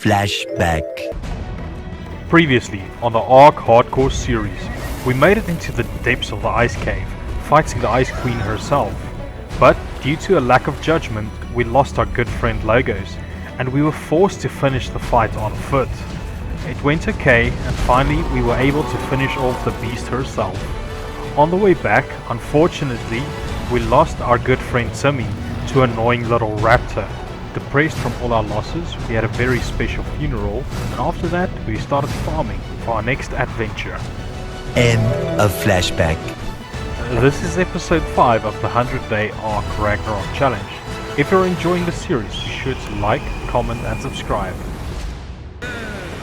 Flashback. Previously on the ARK Hardcore series, we made it into the depths of the ice cave, fighting the Ice Queen herself. But due to a lack of judgment, we lost our good friend Logos, and we were forced to finish the fight on foot. It went okay, and finally we were able to finish off the beast herself. On the way back, unfortunately, we lost our good friend Timmy to an annoying little raptor. Depressed from all our losses, we had a very special funeral, and after that we started farming for our next adventure. End of flashback. This is episode 5 of the 100-day ARK Ragnarok challenge. If you're enjoying the series, be sure to like, comment and subscribe.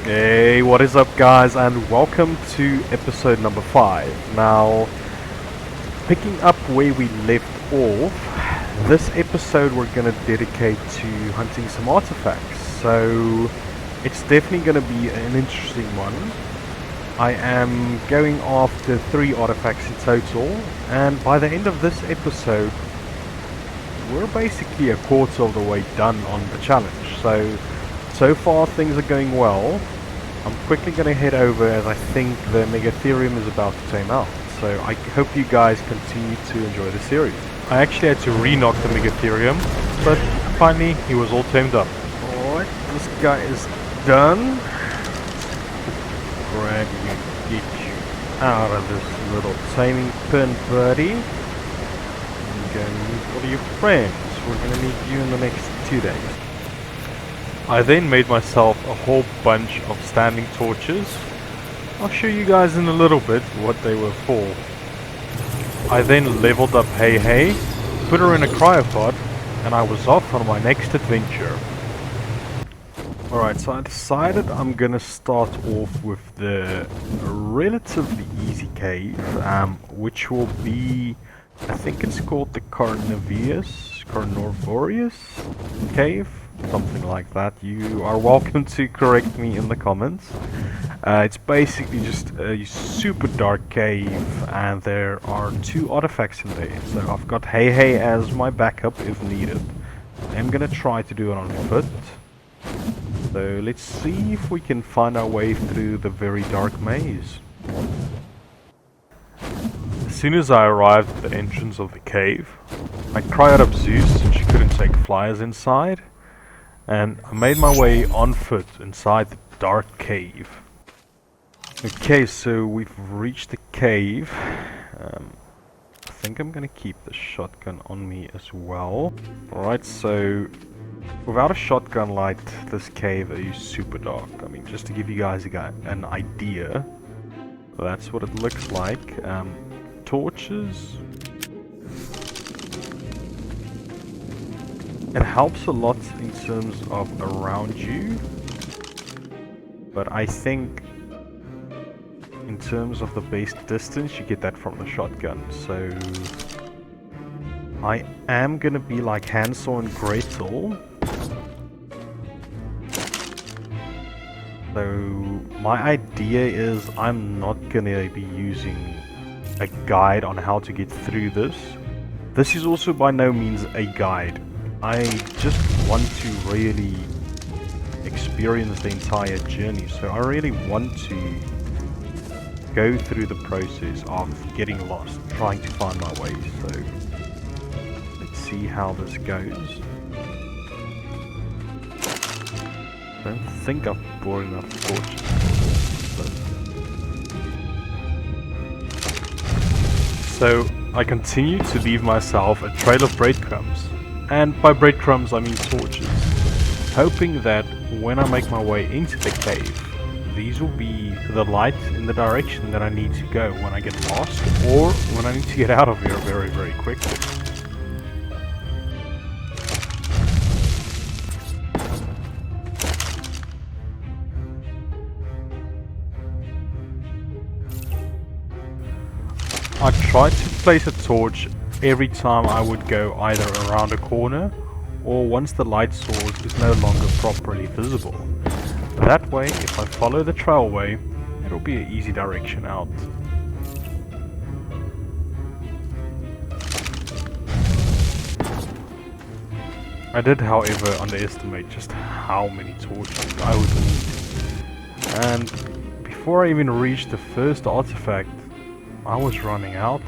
Hey, what is up guys, and welcome to episode number 5. Now, picking up where we left off, this episode we're going to dedicate to hunting some artifacts, so it's definitely going to be an interesting one. I am going after 3 artifacts in total, and by the end of this episode we're basically a quarter of the way done on the challenge. So far things are going well. I'm quickly going to head over as I think the Megatherium is about to tame out, so I hope you guys continue to enjoy the series. I actually had to re-knock the Megatherium, but finally he was all tamed up. Alright, this guy is done. Grab you, get you out of this little taming pen, buddy. I'm going to meet all your friends. We're going to meet you in the next 2 days. I then made myself a whole bunch of standing torches. I'll show you guys in a little bit what they were for. I then leveled up Hey, put her in a cryopod, and I was off on my next adventure. Alright, so I decided I'm gonna start off with the relatively easy cave, which will be, I think it's called the Carnivorous cave, something like that. You are welcome to correct me in the comments. It's basically just a super dark cave, and there are 2 artifacts in there. So I've got Hey as my backup if needed. I'm gonna try to do it on foot. So let's see if we can find our way through the very dark maze. As soon as I arrived at the entrance of the cave, I cried up Zeus since she couldn't take flyers inside, and I made my way on foot inside the dark cave. Okay, so we've reached the cave. I think I'm gonna keep the shotgun on me as well. Alright, so without a shotgun light, this cave is super dark. I mean, just to give you guys an idea, that's what it looks like. Torches. It helps a lot in terms of around you, but I think in terms of the base distance, you get that from the shotgun. So I am gonna be like Hansel and Gretel. So my idea is I'm not gonna be using a guide on how to get through this. This is also by no means a guide. I just want to really experience the entire journey, so I really want to go through the process of getting lost, trying to find my way. So let's see how this goes. I don't think I've brought enough torches. So I continue to leave myself a trail of breadcrumbs, and by breadcrumbs I mean torches, hoping that when I make my way into the cave, these will be the light in the direction that I need to go when I get lost, or when I need to get out of here very, very quickly. I tried to place a torch every time I would go either around a corner or once the light source is no longer properly visible. That way, if I follow the trailway, it'll be an easy direction out. I did, however, underestimate just how many torches I would need. And before I even reached the first artifact, I was running out.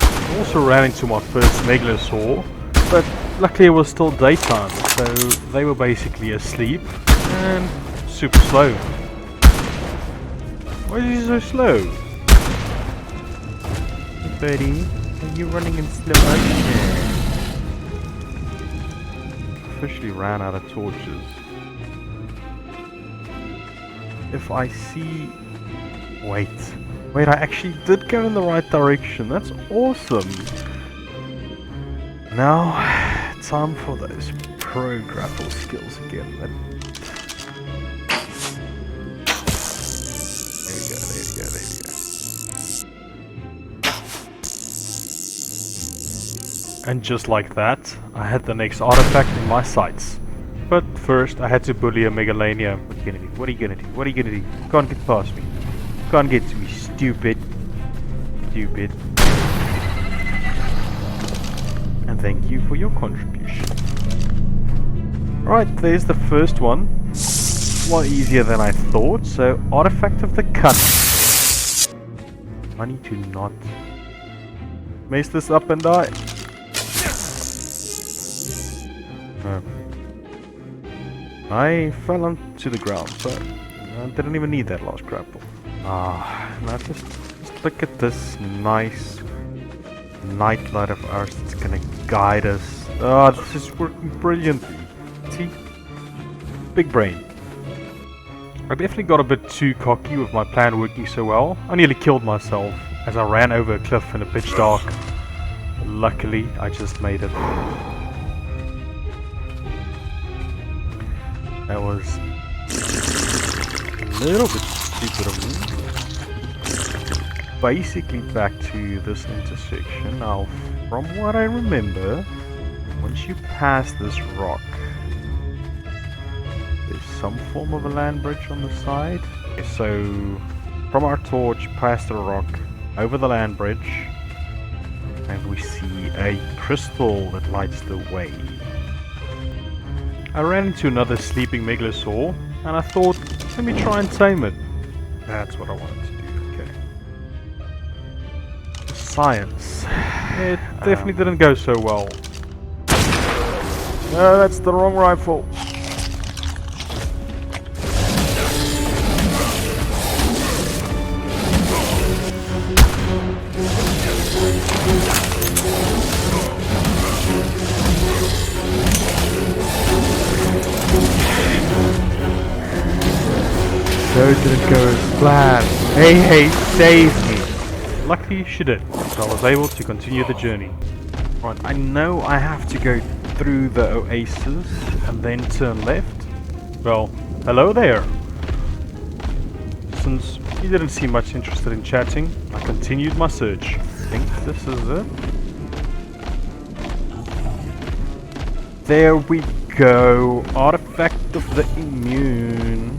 I also ran into my first megalosaur, but luckily it was still daytime, so they were basically asleep and super slow. Why is he so slow? Buddy, are you running in slow motion? Officially ran out of torches. If I see... Wait, I actually did go in the right direction. That's awesome. Now, time for those pro grapple skills again. There we go. And just like that, I had the next artifact in my sights. But first, I had to bully a Megalania. What are you gonna do? You can't get past me. You can't get to me, stupid. And thank you for your contribution. Right, there's the first one. A lot easier than I thought, so artifact of the cut. I need to not mess this up and die. I fell onto the ground, so I didn't even need that last grapple. Now just look at this nice nightlight of ours that's gonna guide us. This is working brilliantly. See? Big brain. I definitely got a bit too cocky with my plan working so well. I nearly killed myself as I ran over a cliff in the pitch dark. Luckily, I just made it. That was a little bit stupid of me. Basically back to this intersection. Now, from what I remember, once you pass this rock, there's some form of a land bridge on the side. So, from our torch, past the rock, over the land bridge, and we see a crystal that lights the way. I ran into another sleeping megalosaur, and I thought, let me try and tame it. That's what I wanted to do, okay. Science. It definitely didn't go so well. No, that's the wrong rifle. So it didn't go as planned. Hey, save me! Luckily she did, so I was able to continue the journey. Right, I know I have to go through the oasis and then turn left. Well, hello there! Since he didn't seem much interested in chatting, I continued my search. I think this is it. There we go! Artifact of the immune.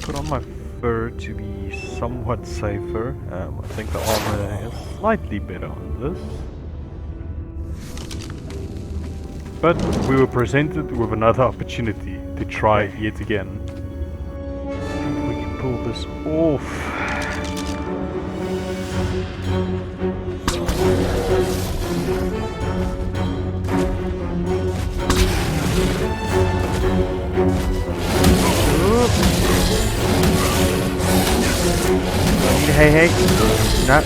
Put on my fur to be somewhat safer. I think the armor is slightly better on this. But we were presented with another opportunity to try yet again. I think we can pull this off. Hey, no.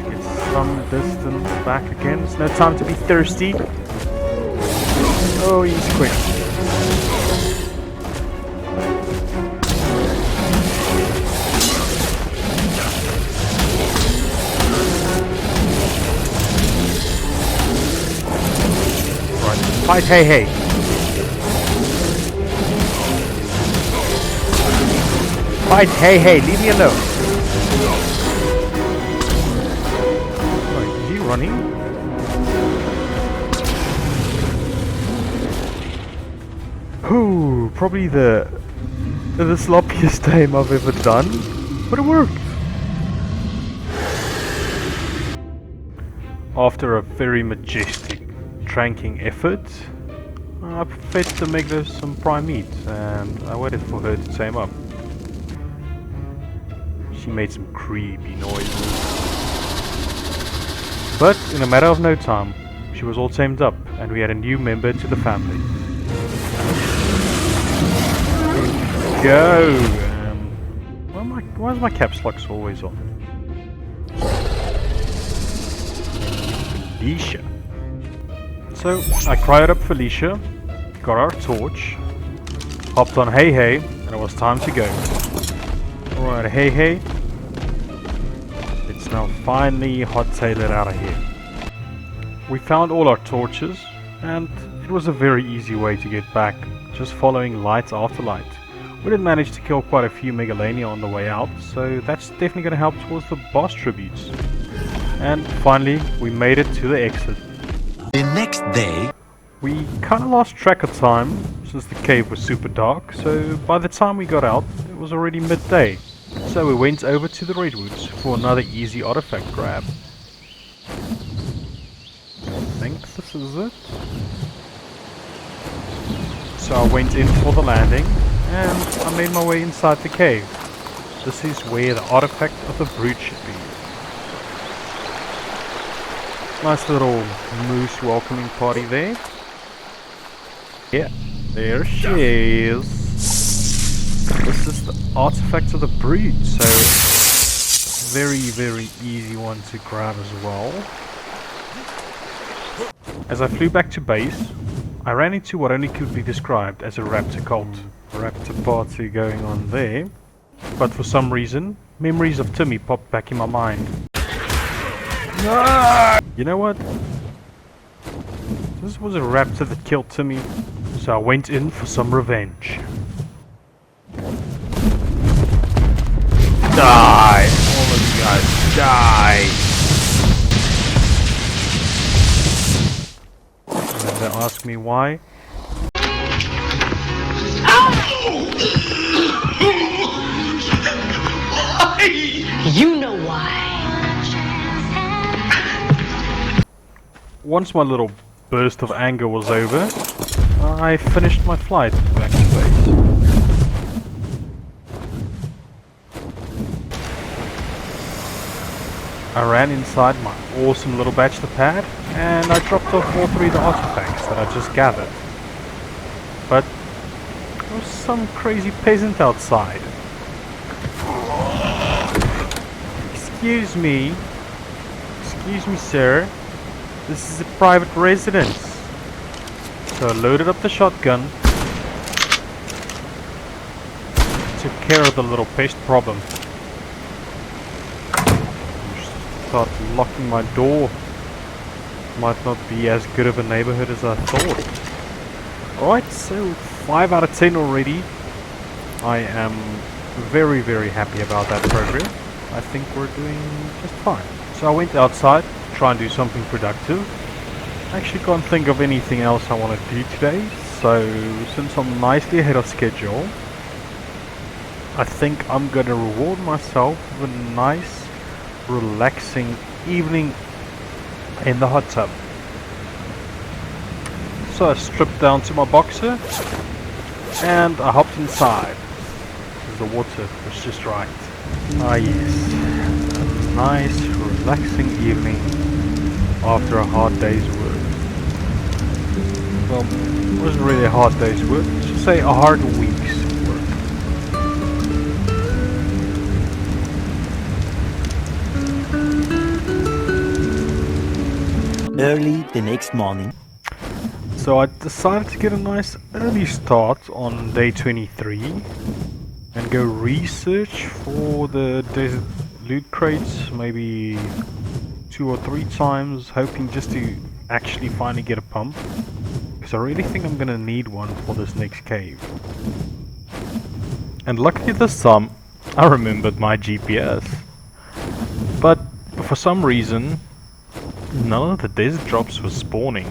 Get some distance back again. It's no time to be thirsty. Oh, he's quick. Right, fight, hey. Fight, hey, leave me alone. Right, is he running? Whew, probably the sloppiest tame I've ever done, but it worked. After a very majestic tranking effort, I fed the Meglos some prime meat and I waited for her to tame up. She made some creepy noises. But in a matter of no time, she was all tamed up and we had a new member to the family. Go! Why is my caps lock always on? Felicia. So I cried up Felicia, got our torch, hopped on Hey Hey, and it was time to go. Alright, Hey Hey. It's now finally hot-tailored out of here. We found all our torches, and it was a very easy way to get back, just following light after light. We did manage to kill quite a few Megalania on the way out, so that's definitely going to help towards the boss tributes. And finally, we made it to the exit. The next day, we kind of lost track of time, since the cave was super dark, so by the time we got out, it was already midday. So we went over to the Redwoods for another easy artifact grab. I think this is it. So I went in for the landing, and I made my way inside the cave. This is where the artifact of the brute should be. Nice little moose welcoming party there. Yeah, there she is. This is the artifact of the brute, so very, very easy one to grab as well. As I flew back to base, I ran into what only could be described as a raptor cult. Raptor party going on there. But for some reason, memories of Timmy popped back in my mind. No! You know what? This was a raptor that killed Timmy, so I went in for some revenge. Die! All of you guys, die! And they ask me why. You know why. Once my little burst of anger was over, I finished my flight back to base. I ran inside my awesome little bachelor pad and I dropped off all 3 of the artifacts that I just gathered. But there was some crazy peasant outside. Excuse me, sir. This is a private residence. So I loaded up the shotgun, took care of the little pest problem. Start locking my door. Might not be as good of a neighborhood as I thought. Alright, so 5 out of 10 already. I am very, very happy about that progress. I think we're doing just fine. So I went outside to try and do something productive. I actually can't think of anything else I want to do today. So since I'm nicely ahead of schedule, I think I'm going to reward myself with a nice, relaxing evening in the hot tub. So I stripped down to my boxer and I hopped inside. The water was just right. Ah yes, a nice relaxing evening after a hard day's work. Well, it wasn't really a hard day's work, let's just say a hard week's work. early the next morning. So I decided to get a nice early start on day 23 and go research for the desert loot crates maybe 2 or 3 times, hoping just to actually finally get a pump, because I really think I'm gonna need one for this next cave. And luckily this time I remembered my GPS, but for some reason none of the desert drops were spawning.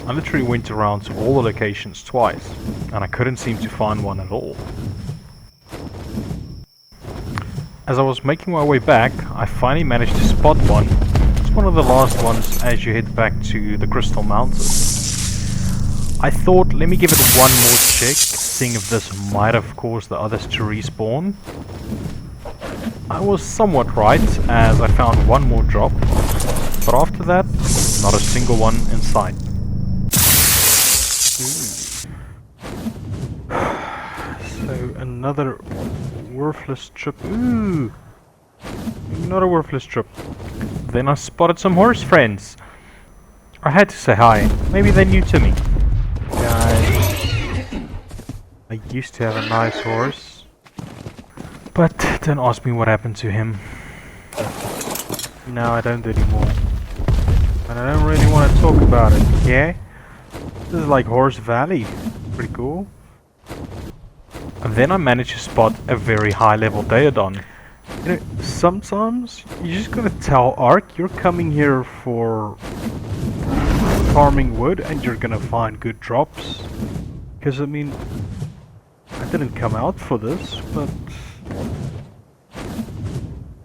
I literally went around to all the locations twice, and I couldn't seem to find one at all. As I was making my way back, I finally managed to spot one. It's one of the last ones as you head back to the Crystal Mountains. I thought, let me give it one more check, seeing if this might have caused the others to respawn. I was somewhat right, as I found one more drop, but after that, not a single one in sight. So another worthless trip. Ooh, not a worthless trip. Then I spotted some horse friends. I had to say hi. Maybe they're new to me. Guys, I used to have a nice horse, but don't ask me what happened to him. No, I don't anymore. And I don't really want to talk about it, yeah? This is like Horse Valley. Pretty cool. And then I managed to spot a very high level Daedon. You know, sometimes you just gotta tell ARK you're coming here for farming wood and you're gonna find good drops. Because I mean, I didn't come out for this, but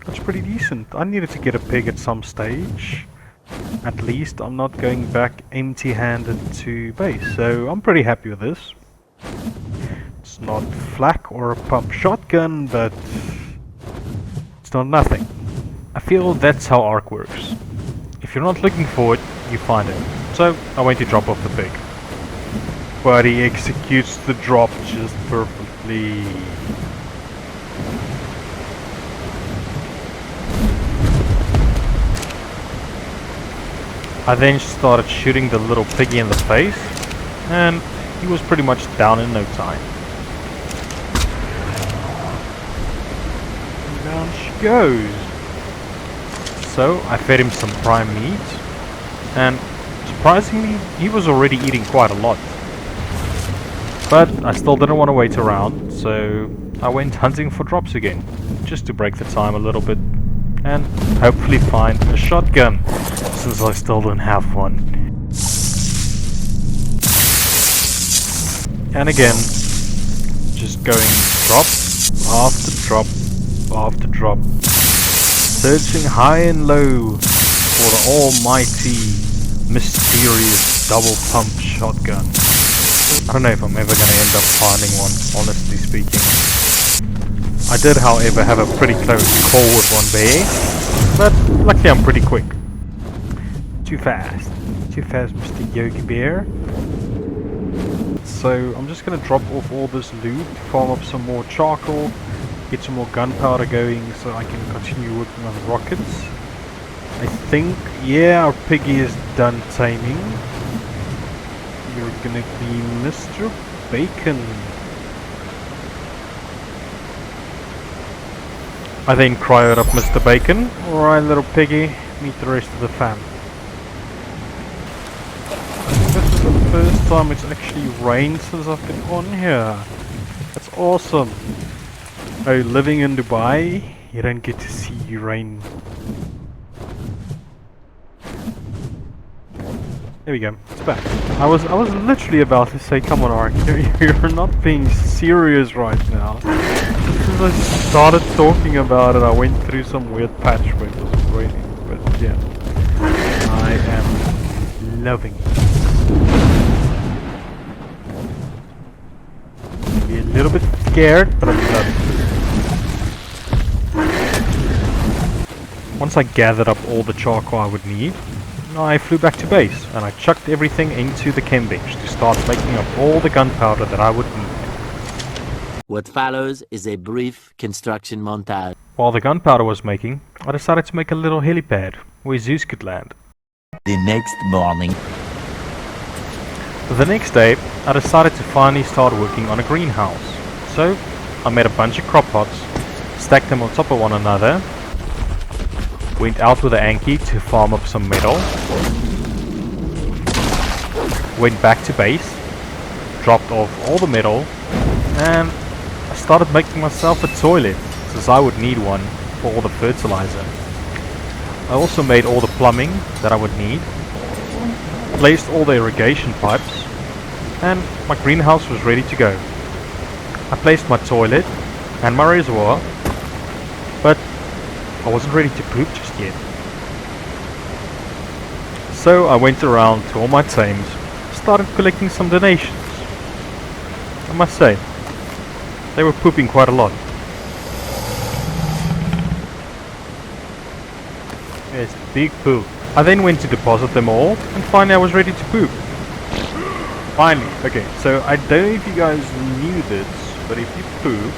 that's pretty decent. I needed to get a pig at some stage. At least I'm not going back empty-handed to base, so I'm pretty happy with this. It's not flak or a pump shotgun, but it's not nothing. I feel that's how ARK works. If you're not looking for it, you find it. So I went to drop off the pig. But he executes the drop just perfectly. I then started shooting the little piggy in the face, and he was pretty much down in no time. And down she goes. So I fed him some prime meat, and surprisingly he was already eating quite a lot. But I still didn't want to wait around, so I went hunting for drops again, just to break the time a little bit, and hopefully find a shotgun, since I still don't have one. And again, just going drop after drop after drop, searching high and low for the almighty, mysterious double pump shotgun. I don't know if I'm ever going to end up finding one, honestly speaking. I did, however, have a pretty close call with one bear, but luckily I'm pretty quick. Too fast, Mr. Yogi Bear. So I'm just going to drop off all this loot, farm up some more charcoal, get some more gunpowder going so I can continue working on rockets. I think, yeah, our piggy is done taming. You're gonna be Mr. Bacon. I then cryoed up Mr. Bacon. Alright, little piggy, meet the rest of the fam. This is the first time it's actually rained since I've been on here. That's awesome. Oh, living in Dubai, you don't get to see rain. There we go, it's back. I was literally about to say, come on ARK, you're not being serious right now. As soon as I started talking about it, I went through some weird patch where it was raining, but yeah. I am loving it. Be a little bit scared, but I'm loving it. Once I gathered up all the charcoal I would need, I flew back to base, and I chucked everything into the chem bench to start making up all the gunpowder that I would need. What follows is a brief construction montage. While the gunpowder was making, I decided to make a little helipad where Zeus could land. The next morning. The next day, I decided to finally start working on a greenhouse. So, I made a bunch of crop pots, stacked them on top of one another, went out with the Anki to farm up some metal, went back to base, dropped off all the metal, and I started making myself a toilet, since I would need one for all the fertilizer. I also made all the plumbing that I would need, placed all the irrigation pipes, and my greenhouse was ready to go. I placed my toilet and my reservoir, but I wasn't ready to poop just yet. So I went around to all my tames, started collecting some donations. I must say, they were pooping quite a lot. Yes, big poop. I then went to deposit them all, and finally I was ready to poop. Finally, okay, so I don't know if you guys knew this, but if you poop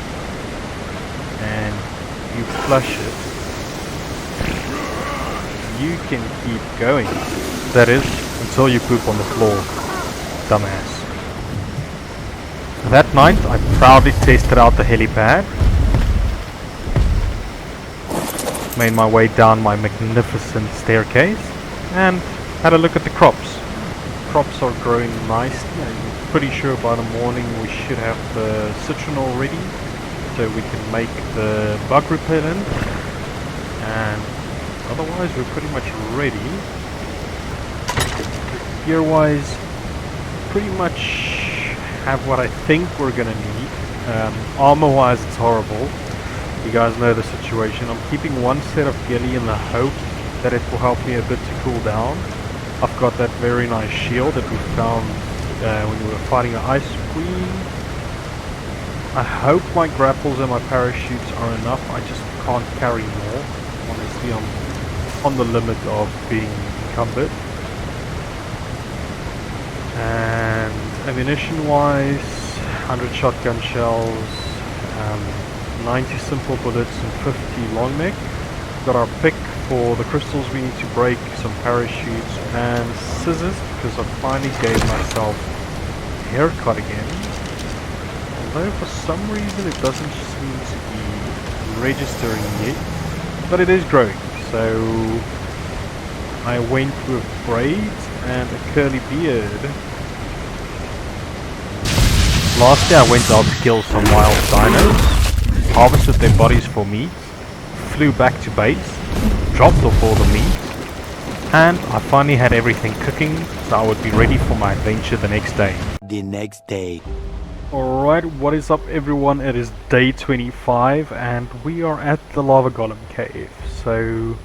and you flush it, you can keep going. That is, until you poop on the floor, dumbass. That night, I proudly tested out the helipad. Made my way down my magnificent staircase and had a look at the crops. Crops are growing nicely. I'm pretty sure by the morning we should have the citronal ready, so we can make the bug repellent, and otherwise we're pretty much ready. Gear wise, pretty much have what I think we're gonna need. Armor wise, it's horrible. You guys know the situation. I'm keeping one set of ghillie in the hope that it will help me a bit to cool down. I've got that very nice shield that we found when we were fighting the Ice Queen. I hope my grapples and my parachutes are enough. I just can't carry more. Honestly, I'm on the limit of being encumbered. And ammunition wise, 100 shotgun shells, 90 simple bullets and 50 long neck. Got our pick for the crystals we need to break, some parachutes and scissors, because I finally gave myself a haircut again. Although for some reason it doesn't seem to be registering yet, but it is growing. So I went with braids and a curly beard. Lastly, I went out to kill some wild dinos, harvested their bodies for meat, flew back to base, dropped off all the meat, and I finally had everything cooking, so I would be ready for my adventure the next day. The next day. Alright, what is up everyone? It is day 25 and we are at the Lava Golem cave. So,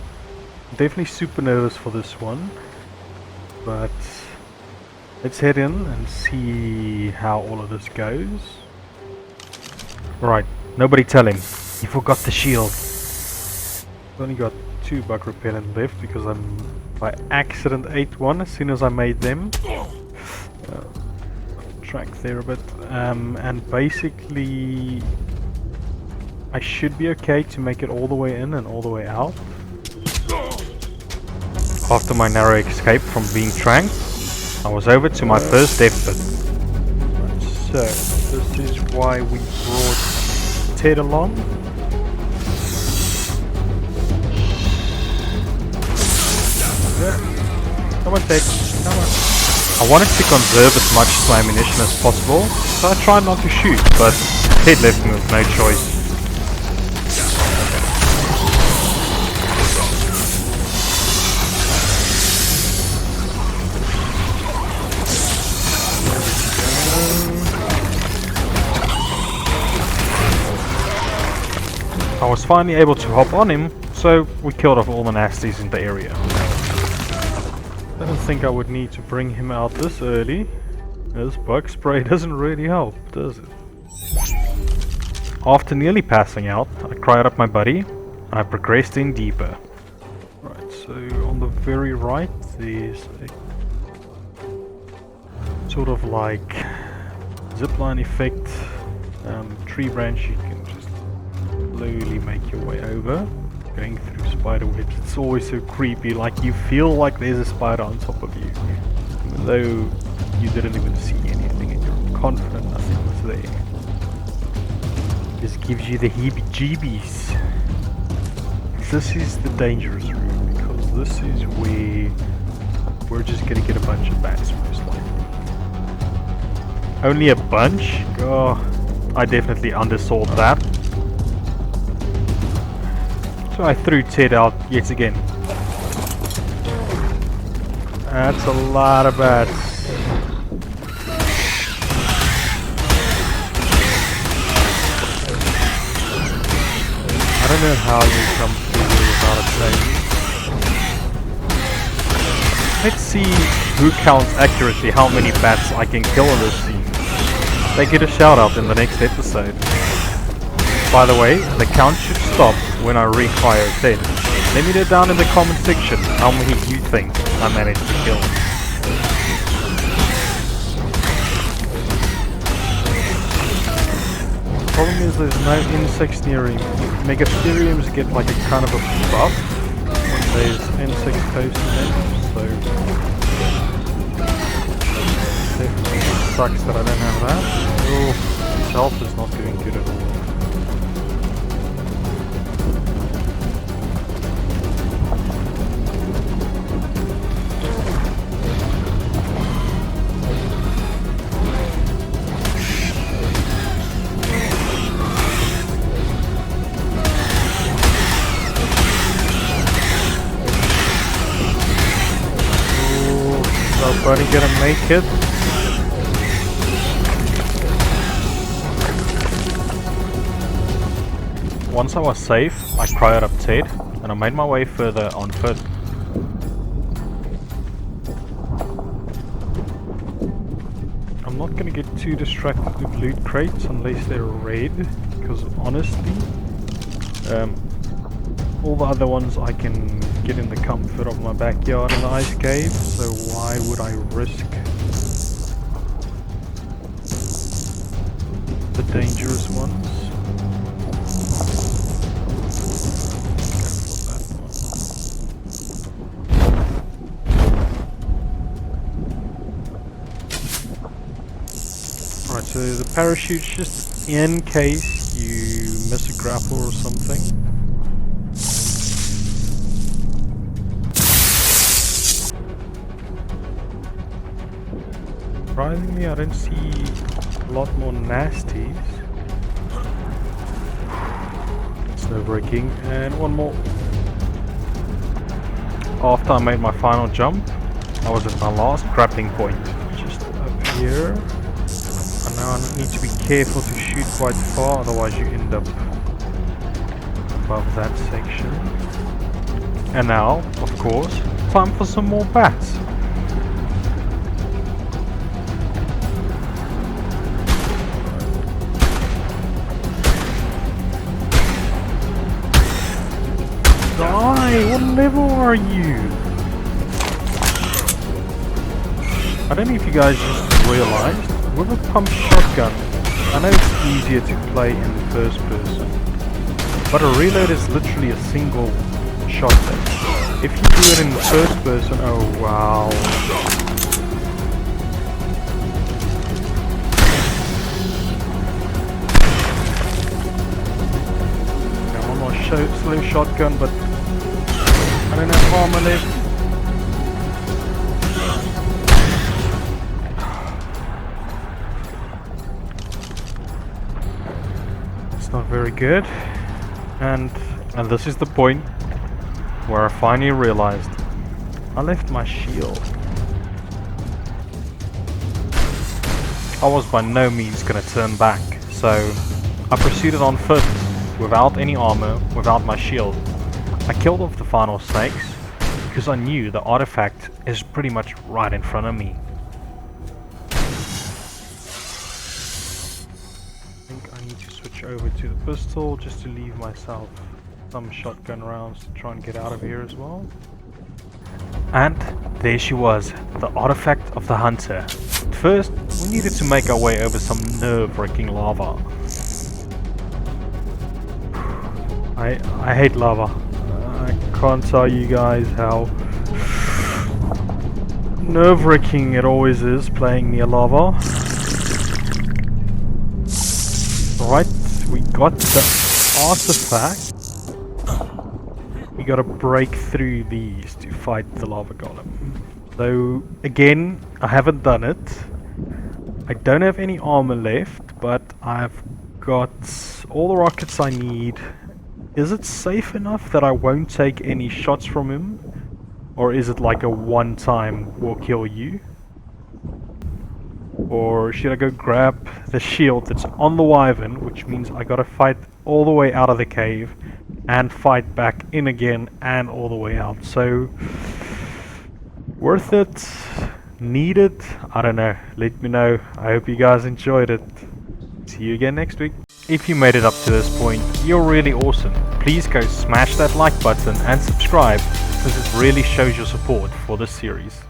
definitely super nervous for this one, but let's head in and see how all of this goes. Right, nobody tell him, you forgot the shield. I've only got 2 bug repellent left because I by accident ate one as soon as I made them. Track there a bit, and basically I should be okay to make it all the way in and all the way out. After my narrow escape from being tranked, I was over to my first death pit. So, this is why we brought Ted along. Yeah. Come on Ted, come on. I wanted to conserve as much of my ammunition as possible, so I tried not to shoot, but Ted left me with no choice. I was finally able to hop on him, so we killed off all the nasties in the area. I don't think I would need to bring him out this early. This bug spray doesn't really help, does it? After nearly passing out, I cried up my buddy, and I progressed in deeper. Right, so on the very right there's a sort of like zipline effect, tree branch you can just slowly make your way over. Going through spider webs, it's always so creepy, like you feel like there's a spider on top of you, even though you didn't even see anything and you're confident nothing was there. This gives you the heebie-jeebies. This is the dangerous room, because this is where we're just gonna get a bunch of bats most likely. Only a bunch? Oh, I definitely undersold that. So I threw Ted out yet again. That's a lot of bats. I don't know how you come through here without a tame. Let's see who counts accurately how many bats I can kill in this scene. They get a shout out in the next episode. By the way, the count should stop when I require 10. Let me know down in the comment section how many you think I managed to kill. Problem is there's no insects near him. Megasteriums get like a kind of a buff when there's insects close to them, so definitely sucks that I don't have that. Oh, his health is not doing good at all. Nobody gonna make it. Once I was safe, I cryo-terrupted and I made my way further on foot. I'm not gonna get too distracted with loot crates unless they're red, because honestly, all the other ones I can get in the comfort of my backyard in the ice cave, so why would I risk the dangerous ones? Alright, so the parachute's just in case you miss a grapple or something. Surprisingly, I don't see a lot more nasties. It's nerve-wracking. And one more. After I made my final jump, I was at my last grappling point, just up here. And now I need to be careful to shoot quite far, otherwise you end up above that section. And now, of course, time for some more bats. Die! What level are you? I don't know if you guys just realized, with a pump shotgun, I know it's easier to play in first person, but a reload is literally a single shotgun. If you do it in first person, oh wow. Okay, one more slow shotgun, but I don't have armor left. It's not very good. And this is the point where I finally realized I left my shield. I was by no means gonna turn back, so I proceeded on foot without any armor, without my shield. I killed off the final snakes because I knew the artifact is pretty much right in front of me. I think I need to switch over to the pistol just to leave myself some shotgun rounds to try and get out of here as well. And there she was, the artifact of the hunter. First, we needed to make our way over some nerve-wracking lava. I hate lava. I can't tell you guys how nerve-wracking it always is playing near lava. Right, we got the artifact. We gotta break through these to fight the Lava Golem. Though, again, I haven't done it. I don't have any armor left, but I've got all the rockets I need. Is it safe enough that I won't take any shots from him? Or is it like a one time will kill you? Or should I go grab the shield that's on the wyvern, which means I gotta fight all the way out of the cave and fight back in again and all the way out. So worth it? Need it? I don't know. Let me know. I hope you guys enjoyed it. See you again next week. If you made it up to this point, you're really awesome. Please go smash that like button and subscribe, since it really shows your support for this series.